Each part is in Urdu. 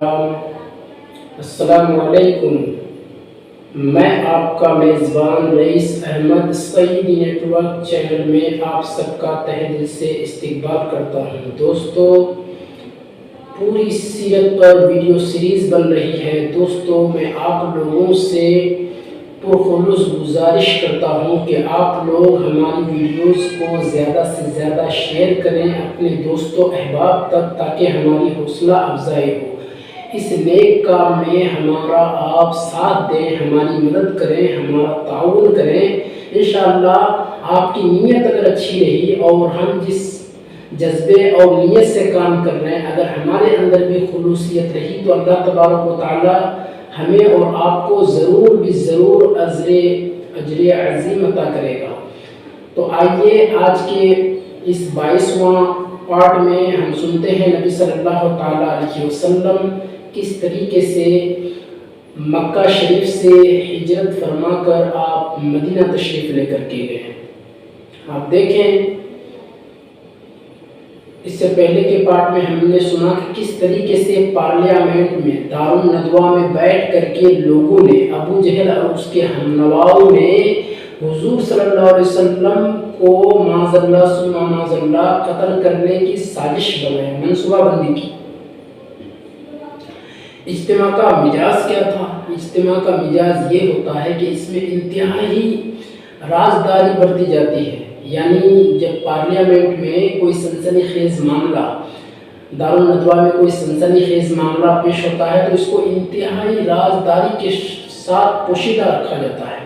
السلام علیکم۔ میں آپ کا میزبان Rais Ahmed Saeedi network channel میں آپ سب کا تہہ دل سے استقبال کرتا ہوں۔ دوستو، پوری سیرت پر ویڈیو سیریز بن رہی ہے۔ دوستو، میں آپ لوگوں سے پرخلوص گزارش کرتا ہوں کہ آپ لوگ ہماری ویڈیوز کو زیادہ سے زیادہ شیئر کریں اپنے دوستوں احباب تک، تاکہ ہماری حوصلہ افزائی ہو۔ اس نیک کام میں ہمارا آپ ساتھ دیں، ہماری مدد کریں، ہمارا تعاون کریں۔ انشاءاللہ آپ کی نیت اگر اچھی رہی اور ہم جس جذبے اور نیت سے کام کر رہے ہیں، اگر ہمارے اندر بھی خلوصیت رہی، تو اللہ تبارک و تعالی ہمیں اور آپ کو ضرور بھی ضرور اجر عظیم عطا کرے گا۔ تو آئیے آج کے اس 22واں پارٹ میں ہم سنتے ہیں نبی صلی اللہ تعالیٰ علیہ وسلم کس طریقے سے مکہ شریف سے ہجرت فرما کر آپ مدینہ تشریف لے کر کے گئے۔ آپ دیکھیں، اس سے پہلے کے پارٹ میں ہم نے سنا کہ کس طریقے سے پارلیمنٹ میں دارالندوہ میں بیٹھ کر کے لوگوں نے، ابو جہل اور اس کے ہمنواؤں نے حضور صلی اللہ علیہ وسلم کو معاذ اللہ ثم معاذ اللہ قتل کرنے کی سازش بنائی، منصوبہ بندی کی۔ اجتماع کا مزاج کیا تھا؟ اجتماع کا مزاج یہ ہوتا ہے کہ اس میں انتہائی رازداری برتی جاتی ہے۔ یعنی جب پارلیمنٹ میں کوئی سنسنی خیز معاملہ، دارالندوہ میں کوئی سنسنی خیز معاملہ پیش ہوتا ہے، تو اس کو انتہائی رازداری کے ساتھ پوشیدہ رکھا جاتا ہے۔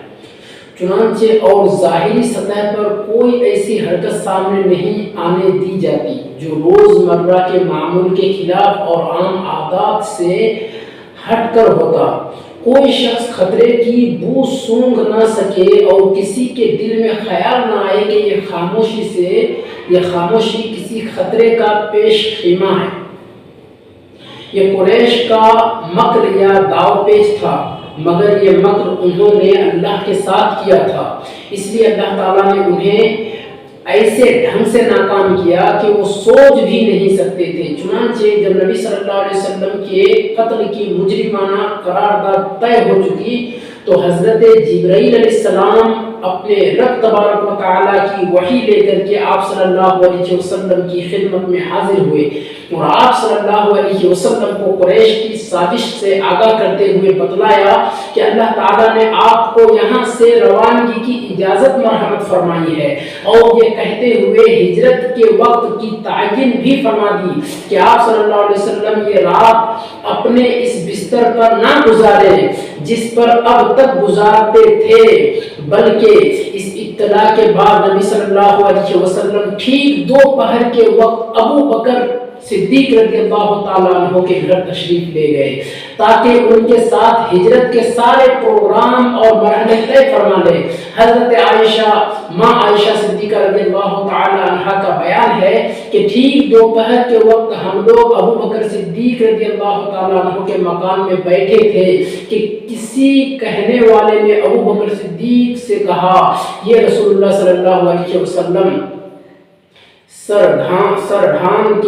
چنانچہ اور ظاہری سطح پر کوئی ایسی حرکت سامنے نہیں آنے دی جاتی جو روزمرہ کے معمول کے خلاف اور عام عادات سے ہٹ کر ہوتا۔ کوئی شخص خطرے کی بو سونگھ نہ سکے اور کسی کے دل میں خیال نہ آئے کہ یہ خاموشی کسی خطرے کا پیش خیمہ ہے۔ یہ قریش کا مکر یا داؤ پیچ تھا، مگر یہ مکر انہوں نے اللہ کے ساتھ کیا تھا، اس لیے اللہ تعالیٰ نے انہیں ایسے ڈھنگ سے ناکام کیا کہ وہ سوچ بھی نہیں سکتے تھے۔ چنانچہ جب نبی صلی اللہ علیہ وسلم کے قتل کی مجرمانہ قرارداد طے ہو چکی، تو حضرت جبرائیل علیہ السلام اپنے رب تبارک و تعالیٰ کی وحی لے کر کے آپ صلی اللہ علیہ وسلم کی خدمت میں حاضر ہوئے، اور آپ صلی اللہ علیہ وسلم کو قریش کی سازش سے آگاہ کرتے ہوئے بتلایا کہ اللہ تعالیٰ نے آپ کو یہاں سے روانگی کی اجازت مرحمت فرمائی ہے، اور یہ کہتے ہوئے ہجرت کے وقت کی تعین بھی فرما دی کہ آپ صلی اللہ علیہ وسلم یہ رات اپنے اس بستر پر نہ گزاریں جس پر اب تک گزارتے تھے، بلکہ اس اطلاع کے بعد نبی صلی اللہ علیہ وسلم ٹھیک دوپہر کے وقت ابو بکر صدیق رضی اللہ تعالیٰ عنہ کے گھر تشریف لے گئے، تاکہ ان کے ساتھ ہجرت کے سارے پروگرام اور مرحلے طے فرما لے۔ حضرت عائشہ، ماں عائشہ صدیقہ رضی اللہ تعالیٰ عنہ کا بیان ہے کہ ٹھیک دوپہر کے وقت ہم لوگ ابو بکر صدیق رضی اللہ تعالیٰ عنہ کے مکان میں بیٹھے تھے کہ کسی کہنے والے نے ابو بکر صدیق سے کہا، یہ رسول اللہ صلی اللہ علیہ وسلم سر ڈھان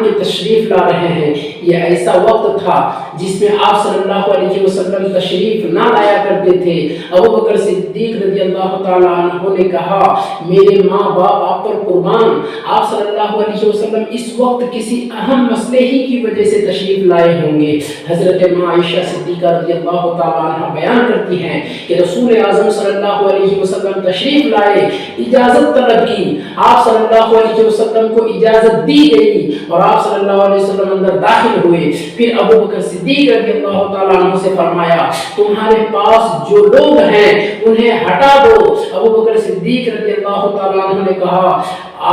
کے تشریف لا رہے ہیں۔ یہ ایسا وقت تھا جس میں آپ صلی اللہ علیہ وسلم تشریف نہ لایا کرتے تھے۔ ابو بکر صدیق رضی اللہ تعالیٰ عنہ نے کہا، میرے ماں باپ آپ پر قربان، آپ صلی اللہ علیہ وسلم اس وقت کسی اہم مسئلے ہی کی وجہ سے تشریف لائے ہوں گے۔ حضرت ماں عائشہ صدیقہ رضی اللہ تعالیٰ عنہ بیان کرتی ہیں کہ رسول اعظم صلی اللہ علیہ وسلم تشریف لائے، اجازت طلب کی، آپ صلی اللہ علیہ وسلم کو اجازت دی گئی اور آپ صلی اللہ علیہ وسلم اندر داخل ہوئے۔ پھر ابو بکر صدیق رضی اللہ تعالیٰ عنہ سے فرمایا، تمہارے پاس جو لوگ ہیں انہیں ہٹا دو۔ ابو بکر صدیق رضی اللہ تعالیٰ عنہ نے کہا،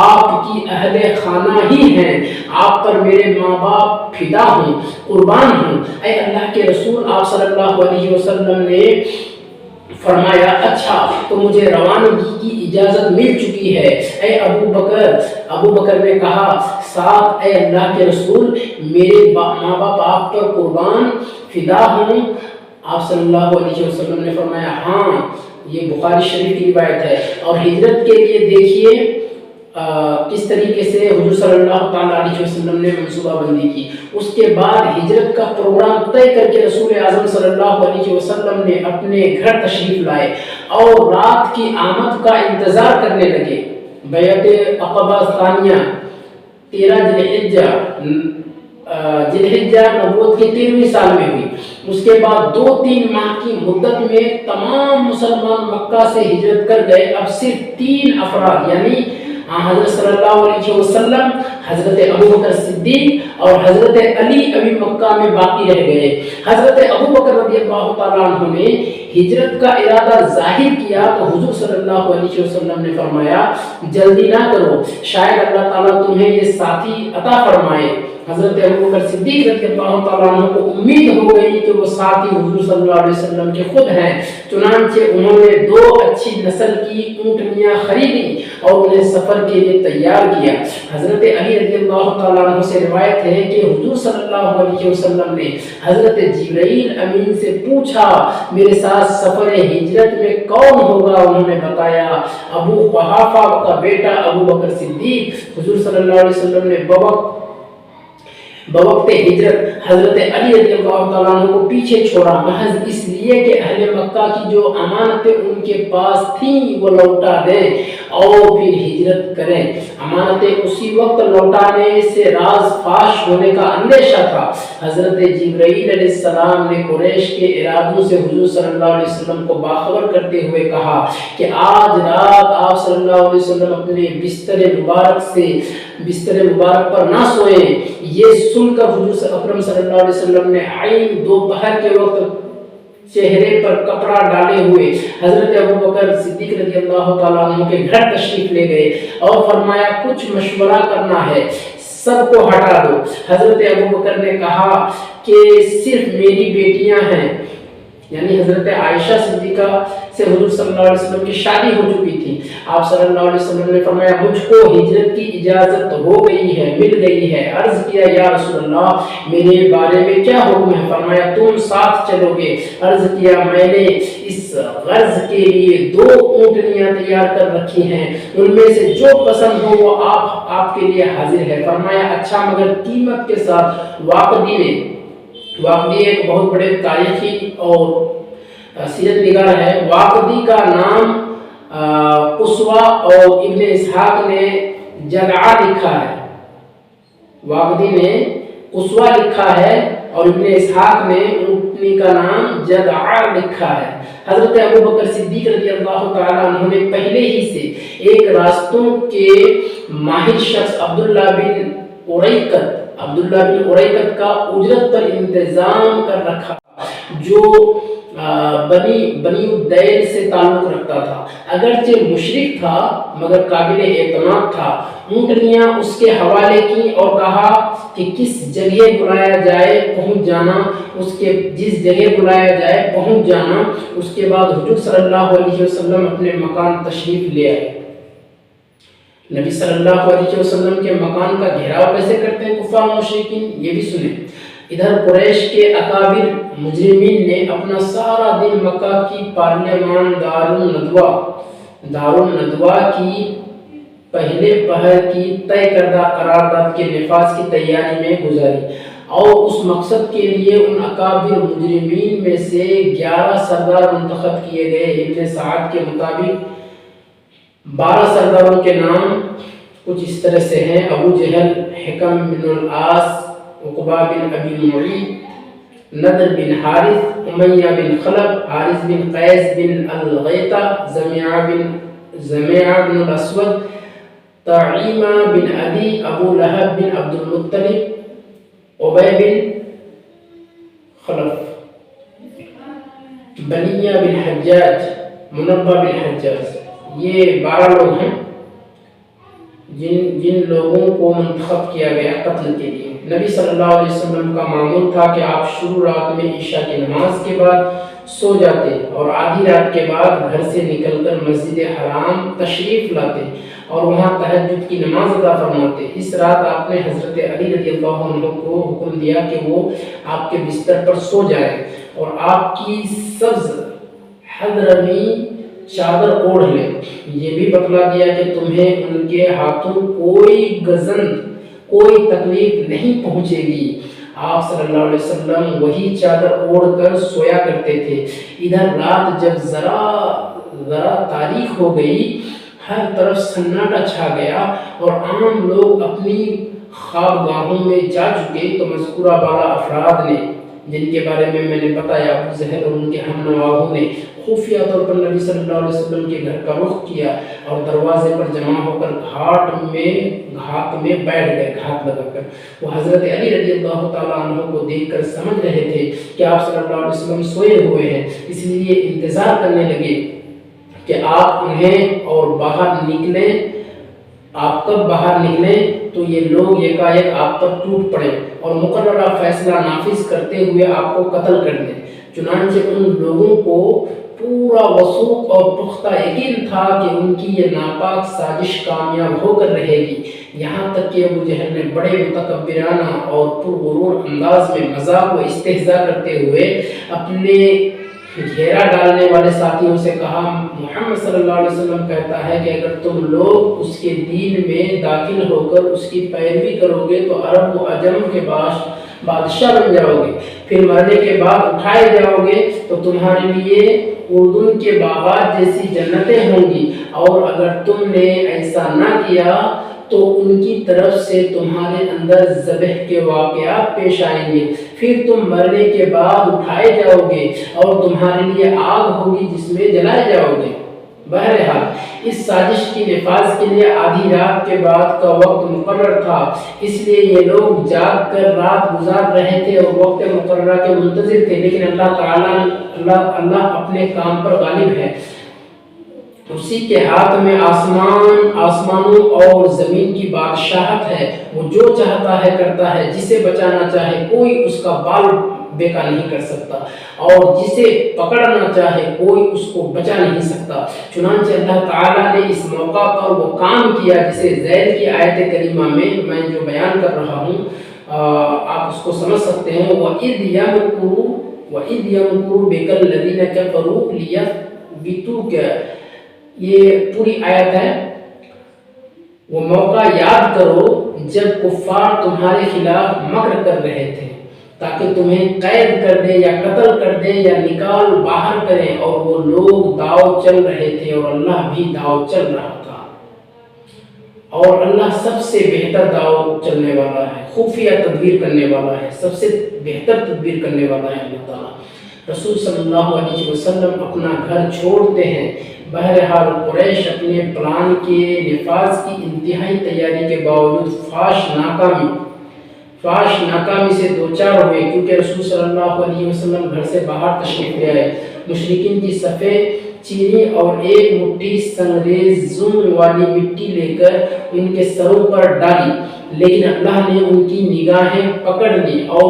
آپ کی اہل خانہ ہی ہیں، آپ پر میرے ماں باپ فدا ہوں، قربان ہوں۔ اے اللہ کے رسول، آپ صلی اللہ علیہ وسلم نے فرمایا، اچھا تو مجھے روانگی کی اجازت مل چکی ہے۔ اے ابو بکر نے کہا، ساتھ اے اللہ کے رسول، میرے ماں باپ آپ پر قربان فدا ہوں۔ آپ صلی اللہ علیہ وسلم نے فرمایا، ہاں، یہ بخاری شریف کی روایت ہے۔ اور ہجرت کے لیے دیکھیے، کس طریقے سے حضور صلی اللہ تعالیٰ علیہ وسلم نے منصوبہ بندی کی. اس کے بعد ہجرت کا پروگرام طے کر کے رسول اعظم صلی اللہ علیہ وسلم نے اپنے گھر تشریف لائے اور رات کی آمد کا انتظار کرنے لگے. بیعت عقبہ ثانیہ 13 ذی الحجہ نبوت کے 13ویں سال میں ہوئی. اس کے بعد 2-3 ماہ کی مدت میں تمام مسلمان مکہ سے ہجرت کر گئے. اب صرف 3 افراد یعنی حضرت صلی اللہ علیہ وسلم، حضرت ابوبکر صدیق اور حضرت علی ابھی مکہ میں باقی رہ گئے. حضرت ابوبکر رضی اللہ تعالیٰ عنہ نے ہجرت کا ارادہ ظاہر کیا تو حضور صلی اللہ علیہ وسلم نے فرمایا جلدی نہ کرو، شاید اللہ تعالیٰ تمہیں یہ ساتھی عطا فرمائے. حضرت ابوبکر صدیق رضی اللہ تعالیٰ عنہ کو امید ہو گئی کہ وہ ساتھی حضور صلی اللہ علیہ وسلم کے خود ہیں. چنانچہ انہوں نے 2 اچھی نسل کی اونٹنیاں خریدی اور انہیں سفر کے لیے تیار کیا. حضرت علی رضی اللہ تعالیٰ عنہ سے روایت ہے کہ حضور صلی اللہ علیہ وسلم نے حضرت جبرائیل امین سے پوچھا میرے ساتھ سفر ہجرت میں کون ہوگا. انہوں نے بتایا ابو قحافہ کا بیٹا ابوبکر صدیق. حضور صلی اللہ علیہ وسلم نے بوقت ہجرت حضرت علی رضی اللہ تعالیٰ عنہ کو پیچھے چھوڑا محض اس لیے کہ اہل مکہ کی جو امانتیں ان کے پاس تھیں وہ لوٹا دیں اور پھر ہجرت کریں. امانتیں اسی وقت لوٹانے سے راز فاش ہونے کا اندیشہ تھا. حضرت جبرائیل علیہ السلام نے قریش کے ارادوں سے حضور صلی اللہ علیہ وسلم کو باخبر کرتے ہوئے کہا کہ آج رات آپ صلی اللہ علیہ وسلم اپنے بستر مبارک پر نہ سوئیں. یہ سن کر حضور اکرم صلی اللہ علیہ وسلم نے عین دوپہر کے وقت چہرے پر کپڑا ڈالے ہوئے حضرت ابوبکر صدیق رضی اللہ تعالیٰ عنہ کے گھر تشریف لے گئے اور فرمایا کچھ مشورہ کرنا ہے، سب کو ہٹا دو. حضرت ابوبکر نے کہا کہ صرف میری بیٹیاں ہیں، یعنی حضرت عائشہ صدیقہ سے حضور صلی اللہ علیہ وسلم کی شادی ہو چکی تھی. آپ صلی اللہ علیہ وسلم نے فرمایا مجھ کو ہجرت کی اجازت ہو گئی ہے، مل گئی ہے. عرض کیا یا رسول اللہ میرے بارے میں کیا حکم ہے؟ فرمایا تم ساتھ چلو گے. عرض کیا میں نے اس غرض کے لیے 2 اونٹنیاں تیار کر رکھی ہیں، ان میں سے جو پسند ہو وہ آپ کے لیے حاضر ہے. فرمایا اچھا مگر قیمت کے ساتھ. واقدی ایک بہت بڑے تاریخی اور سیرت نگار ہے. واقدی کا نام قصوہ اور ابن اسحاق نے جدعہ لکھا ہے. واقدی نے قصوہ لکھا ہے اور ابن اسحاق نے اونٹنی کا نام جدعہ لکھا ہے. حضرت ابوبکر صدیق رضی اللہ تعالیٰ عنہ نے پہلے ہی سے ایک راستوں کے ماہر شخص عبداللہ بن اریقت کا اجرت پر انتظام کر رکھا جو بنی الدیل سے تعلق رکھتا تھا. اگرچہ مشرک تھا مگر قابل اعتماد تھا. اونٹنیاں اس کے حوالے کی اور کہا کہ کس جگہ بلایا جائے پہنچ جانا. جس جگہ بلایا جائے پہنچ جانا. اس کے بعد حضور صلی اللہ علیہ وسلم اپنے مکان تشریف لے آئے. نبی صلی اللہ علیہ وسلم کے مکان کا گھیراؤ کیسے کرتے ہیں کفار مشرکین، یہ بھی سنیں. ادھر قریش کے اکابر مجرمین نے اپنا سارا دن مکہ کی پارلیمان دارالندوا کی پہلے پہر کی طے کردہ قرارداد کے نفاذ کی تیاری میں گزاری اور اس مقصد کے لیے ان اکابر مجرمین میں سے 11 سردار منتخب کیے گئے. ابن سعد کے مطابق 12 سرداروں کے نام کچھ اس طرح سے ہیں: ابو جہل، حکم بن العاص، عقبہ بن ابی معیط، نضر بن حارث، امیہ بن خلف، حارث بن قیس بن الغیطہ، زمیعہ بن الاسود، طعیمہ بن عدی، ابو لہب بن عبد المطلب، عبی بن خلف، بنیہ بن حجاج، منبہ بن حجاج. یہ 12 لوگ ہیں جن لوگوں کو منتخب کیا گیا قتل کے لیے. نبی صلی اللہ علیہ وسلم کا معمول تھا کہ آپ شروع رات میں عشاء کی نماز کے بعد سو جاتے اور آدھی رات کے بعد گھر سے نکل کر مسجد حرام تشریف لاتے اور وہاں تہجد کی نماز ادا فرماتے. اس رات آپ نے حضرت علی رضی اللہ عنہ کو حکم دیا کہ وہ آپ کے بستر پر سو جائے اور آپ کی سبز حضرمی چادر اوڑھ لیں۔ یہ بھی بتلا دیا کہ تمہیں ان کے ہاتھوں کوئی گزن، کوئی تکلیف نہیں پہنچے گی۔ آپ صلی اللہ علیہ وسلم وہی چادر اوڑھ کر سویا کرتے تھے۔ ادھر رات جب ذرا تاریک ہو گئی، ہر طرف سناٹا چھا گیا اور عام لوگ اپنی خوابگاہوں میں جا چکے، تو مذکورہ بالا افراد نے، جن کے بارے میں نے بتایا، ابو جہل اور ان کے ہم نواؤں نے خفیہ طور پر نبی صلی اللہ علیہ وسلم کے گھر کا رخ کیا اور دروازے پر جمع ہو کر گھاٹ میں بیٹھ گئے، گھات لگا کر۔ وہ حضرت علی رضی اللہ تعالیٰ عنہ کو دیکھ کر سمجھ رہے تھے کہ آپ صلی اللہ علیہ وسلم سوئے ہوئے ہیں، اس لیے انتظار کرنے لگے کہ آپ انہیں اور باہر نکلیں۔ آپ کب باہر نکلیں تو یہ لوگ یکایک آپ پر ٹوٹ پڑے اور مقررہ فیصلہ نافذ کرتے ہوئے آپ کو قتل کر دیں۔ چنانچہ ان لوگوں کو پورا وثوق اور پختہ یقین تھا کہ ان کی یہ ناپاک سازش کامیاب ہو کر رہے گی، یہاں تک کہ ابو جہل نے بڑے متکبرانہ اور پرغرور انداز میں مذاق و استہزاء کرتے ہوئے اپنے گھیرا ڈالنے والے ساتھیوں سے کہا، محمد صلی اللہ علیہ وسلم کہتا ہے کہ اگر تم لوگ اس کے دین میں داخل ہو کر اس کی پیروی کرو گے تو عرب و عجم کے بادشاہ بن جاؤ گے، پھر مرنے کے بعد اٹھائے جاؤ گے تو تمہارے لیے اردن کے باغات جیسی جنتیں ہوں گی، اور اگر تم نے ایسا نہ کیا تو ان کی طرف سے تمہارے اندر ذبح کے واقعات پیش آئیں گے، پھر تم مرنے کے بعد اٹھائے جاؤ گے اور تمہارے لیے آگ ہوگی جس میں جلائے جاؤ گے۔ بہرحال اس سازش کی نفاذ کے لیے آدھی رات کے بعد کا وقت مقرر تھا، اس لیے یہ لوگ جاگ کر رات گزار رہے تھے اور وقت مقررہ کے منتظر تھے، لیکن اللہ اپنے کام پر غالب ہے، اسی کے ہاتھ میں آسمانوں اور زمین کی بادشاہت ہے، وہ جو چاہتا ہے کرتا ہے، جسے بچانا چاہے کوئی اس کا بال بیکا نہیں کر سکتا، اور جسے پکڑنا چاہے کوئی اس کو بچا نہیں سکتا۔ چنانچہ اللہ تعالیٰ نے اس موقع پر وہ کام کیا جسے ذیل کی آیت کریمہ میں جو بیان کر رہا ہوں آپ اس کو سمجھ سکتے ہیں۔ وَإِذْ يَمْكُرُ بِكَ الَّذِينَ كَفَرُوا لِيَثْبِتُوكَ، یہ پوری آیت ہے۔ وہ موقع یاد کرو جب کفار تمہارے خلاف مکر کر رہے تھے تاکہ تمہیں قید کر دیں یا قتل کر دیں یا نکال باہر کریں، اور وہ لوگ داؤ چل رہے تھے اور اللہ بھی داؤ چل رہا تھا، اور اللہ سب سے بہتر داؤ چلنے والا ہے، خفیہ تدبیر کرنے والا ہے، سب سے بہتر تدبیر کرنے والا ہے اللہ تعالیٰ۔ رسول صلی اللہ علیہ وسلم اپنا گھر چھوڑتے ہیں۔ بہرحال قریش اپنے پلان کے نفاذ کی انتہائی تیاری کے باوجود فاش ناکامی سے دوچار ہوئے، کیونکہ رسول صلی اللہ علیہ وسلم گھر سے باہر تشریف لے آئے، مشرکین کی صفیں چیری اور ایک مٹھی سنگریزوں والی مٹی لے کر ان کے سروں پر ڈالی، لیکن اللہ نے ان کی نگاہیں پکڑ لی اور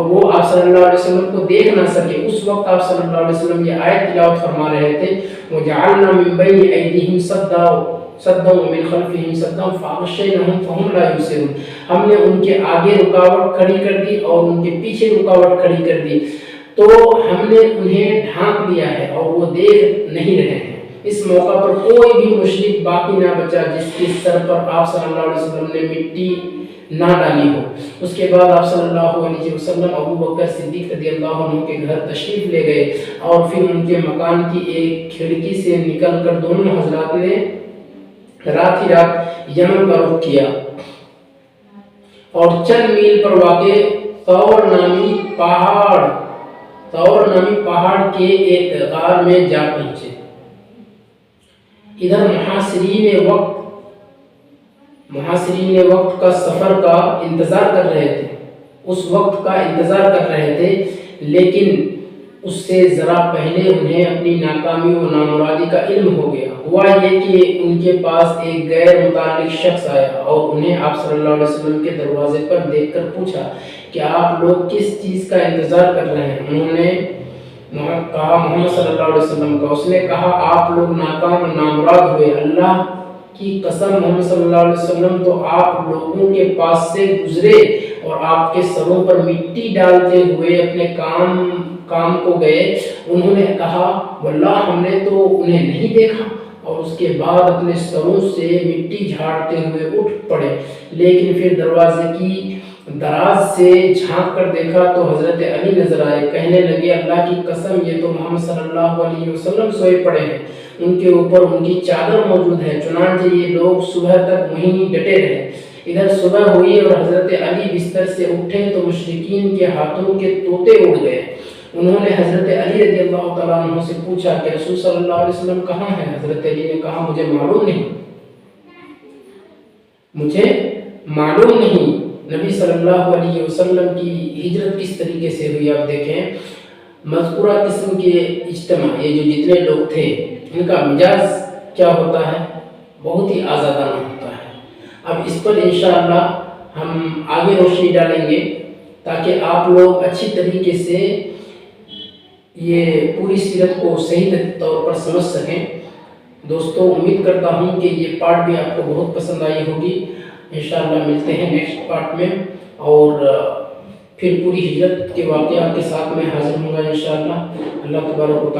وہ آپ صلی اللہ علیہ وسلم کو دیکھ نہ سکے۔ اس وقت آپ صلی اللہ علیہ وسلم یہ آیت تلاوت فرما رہے تھے، وَجَعَلْنَا مِن بَيْنِ أَيْدِيهِمْ سَدًّا وَمِن خَلْفِهِمْ سَدًّا فَأَغْشَيْنَاهُمْ فَهُمْ لَا يُبْصِرُونَ، ہم نے ان کے آگے رکاوٹ کھڑی کر دی اور ان کے پیچھے رکاوٹ کھڑی کر دی، تو ہم نے انہیں ڈھانپ لیا ہے اور وہ دیکھ نہیں رہے ہیں۔ اس موقع پر کوئی بھی مشرک باقی نہ بچا جس کے سر پر آپ صلی اللہ علیہ وسلم نے مٹی نہ ڈالی ہو۔ اس کے بعد آپ صلی اللہ علیہ وسلم ابو بکر صدیق رضی اللہ عنہ کے گھر تشریف لے گئے، اور پھر ان کے مکان کی ایک کھڑکی سے نکل کر دونوں حضرات نے رات ہی رات یمن کا رخ کیا اور چند میل پر واقع طور نامی پہاڑ کے ایک غار میں جا پہنچے۔ ادھر محاصرین وقت کا سفر کا انتظار کر رہے تھے، اس وقت کا انتظار کر رہے تھے، لیکن اس سے ذرا پہلے انہیں اپنی ناکامی و نامرادی کا علم ہو گیا۔ ہوا یہ کہ ان کے پاس ایک غیر متعلق شخص آیا اور انہیں آپ صلی اللہ علیہ وسلم کے دروازے پر دیکھ کر پوچھا کہ آپ لوگ کس چیز کا انتظار کر رہے ہیں؟ انہوں نے کہا محمد صلی اللہ علیہ وسلم کا۔ اس نے کہا آپ لوگ ناکام و نامراد ہوئے، اللہ کی قسم محمد صلی اللہ علیہ وسلم تو آپ لوگوں کے پاس سے گزرے اور آپ کے سروں پر مٹی ڈالتے ہوئے اپنے کام کو گئے. انہوں نے کہا واللہ ہم نے تو انہیں نہیں دیکھا، اور اس کے بعد اپنے سروں سے مٹی جھاڑتے ہوئے اٹھ پڑے. لیکن پھر دروازے کی دراز سے جھانک کر دیکھا تو حضرت علی نظر آئے. کہنے لگے اللہ کی قسم یہ تو محمد صلی اللہ علیہ وسلم سوئے پڑے ہیں، ان کے اوپر ان کی چادر موجود ہے. چنانچہ یہ لوگ صبح تک وہیں ڈٹے رہے. ادھر صبح ہوئی اور حضرت علی بستر سے اٹھے تو مشرکین کے ہاتھوں کے طوطے اڑ گئے. انہوں نے حضرت علی رضی اللہ تعالیٰ عنہ سے پوچھا کہ رسول صلی اللہ علیہ وسلم کہاں ہیں؟ حضرت علی نے کہا مجھے معلوم نہیں. نبی صلی اللہ علیہ وسلم کی ہجرت کس طریقے سے ہوئی آپ دیکھیں. مذکورہ قسم کے اجتماع، یہ جو جتنے لوگ تھے ان کا مزاج کیا ہوتا ہے؟ بہت ہی آزادانہ ہوتا ہے. اب اس پر انشاءاللہ ہم آگے روشنی ڈالیں گے تاکہ آپ لوگ اچھی طریقے سے یہ پوری سیرت کو صحیح طور پر سمجھ سکیں. دوستو امید کرتا ہوں کہ یہ پارٹ بھی آپ کو بہت پسند آئی ہوگی. انشاءاللہ ملتے ہیں نیکسٹ پارٹ میں، اور پھر پوری ہجرت کے واقعات کے ساتھ میں حاضر ہوں گا انشاءاللہ. اللہ تبارک و تعالیٰ